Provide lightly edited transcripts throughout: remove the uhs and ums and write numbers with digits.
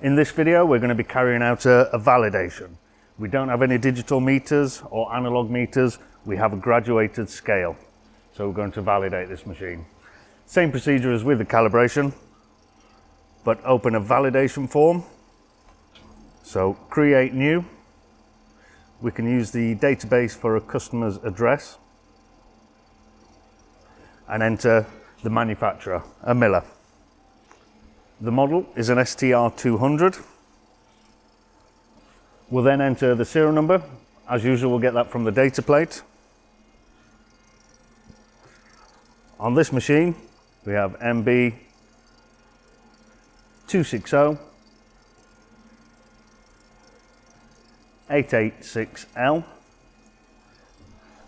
In this video, we're going to be carrying out a validation. We don't have any digital meters or analog meters. We have a graduated scale. So we're going to validate this machine. Same procedure as with the calibration, but open a validation form. So create new. We can use the database for a customer's address and enter the manufacturer, a Miller. The model is an STR200. We'll then enter the serial number. As usual, we'll get that from the data plate. On this machine, we have MB260 886L,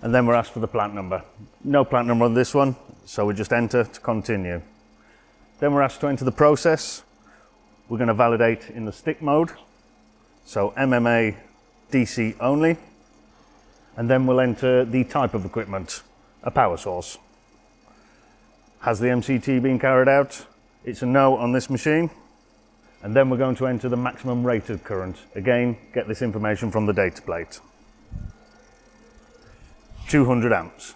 and then we're asked for the plant number. No plant number on this one, so we just enter to continue. Then we're asked to enter the process. We're going to validate in the stick mode, so MMA DC only, and then we'll enter the type of equipment, a power source. Has the MCT been carried out? It's a no on this machine. And then we're going to enter the maximum rated current. Again, get this information from the data plate. 200 amps.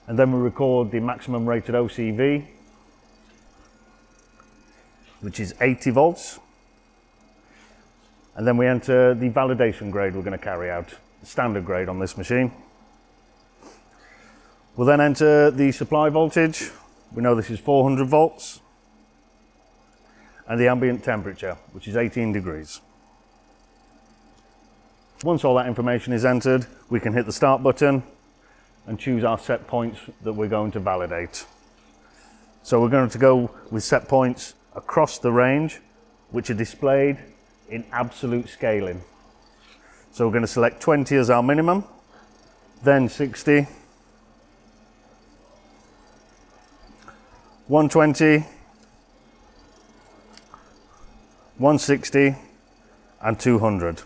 And then we record the maximum rated OCV, which is 80 volts. And then we enter the validation grade we're going to carry out, the standard grade on this machine. We'll then enter the supply voltage. We know this is 400 volts. And the ambient temperature, which is 18 degrees. Once all that information is entered, we can hit the start button and choose our set points that we're going to validate. So we're going to go with set points across the range, which are displayed in absolute scaling. So we're going to select 20 as our minimum, then 60, 120, 160 and 200.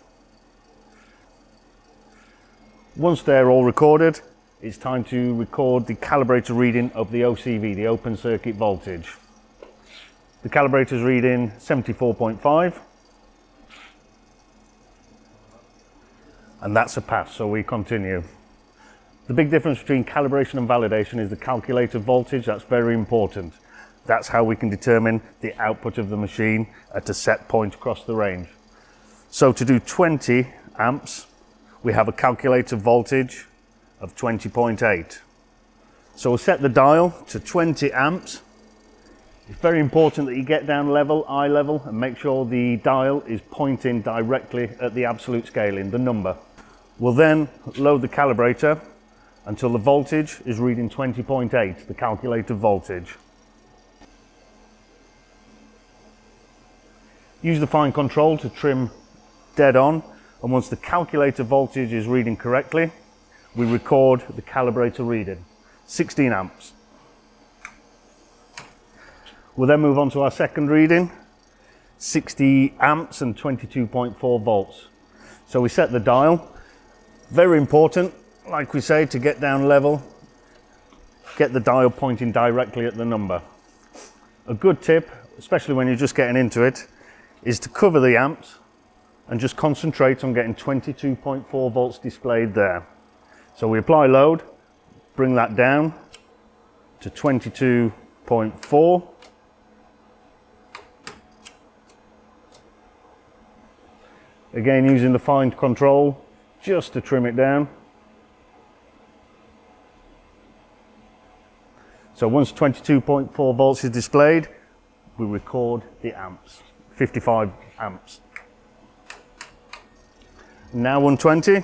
Once they're all recorded, it's time to record the calibrator reading of the OCV, the open circuit voltage. The calibrator's reading 74.5, and that's a pass, so we continue. The big difference between calibration and validation is the calculated voltage. That's very important. That's how we can determine the output of the machine at a set point across the range. So to do 20 amps, we have a calculated voltage of 20.8. So we'll set the dial to 20 amps. It's very important that you get down level, eye level, and make sure the dial is pointing directly at the absolute scaling, the number. We'll then load the calibrator until the voltage is reading 20.8, the calculated voltage. Use the fine control to trim dead on, and once the calculator voltage is reading correctly, we record the calibrator reading, 16 amps. We'll then move on to our second reading, 60 amps and 22.4 volts. So we set the dial. Very important, like we say, to get down level, get the dial pointing directly at the number. A good tip, especially when you're just getting into it, is to cover the amps and just concentrate on getting 22.4 volts displayed there. So we apply load, bring that down to 22.4. Again, using the fine control just to trim it down. So once 22.4 volts is displayed, we record the amps. 55 amps. Now 120.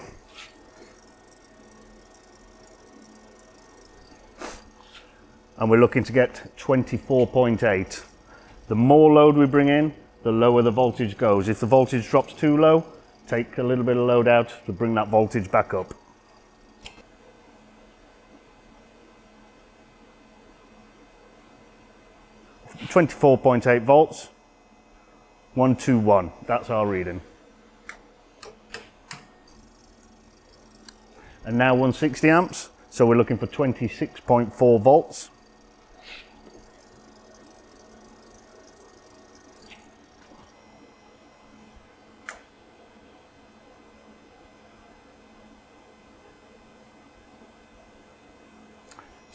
And we're looking to get 24.8. The more load we bring in, the lower the voltage goes. If the voltage drops too low, take a little bit of load out to bring that voltage back up. 24.8 volts. 121, that's our reading. And now 160 amps, so we're looking for 26.4 volts.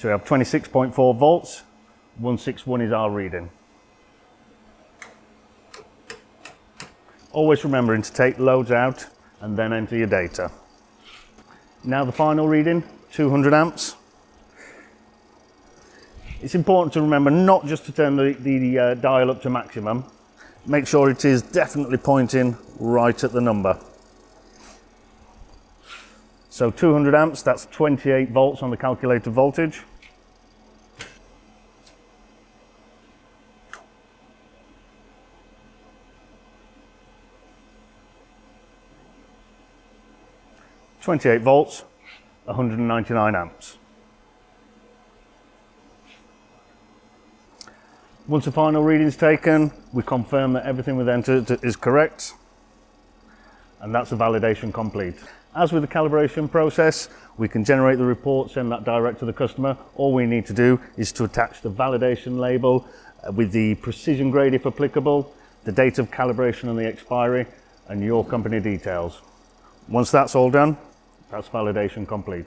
So we have 26.4 volts, 161 is our reading. Always remembering to take loads out and then enter your data. Now the final reading, 200 amps. It's important to remember not just to turn the dial up to maximum. Make sure it is definitely pointing right at the number. So 200 amps, that's 28 volts on the calculated voltage. .28 volts, 199 amps. Once the final reading is taken, we confirm that everything we've entered is correct, and that's the validation complete. As with the calibration process, we can generate the report, send that direct to the customer. All we need to do is to attach the validation label with the precision grade if applicable, the date of calibration and the expiry, and your company details. Once that's all done, that's validation complete.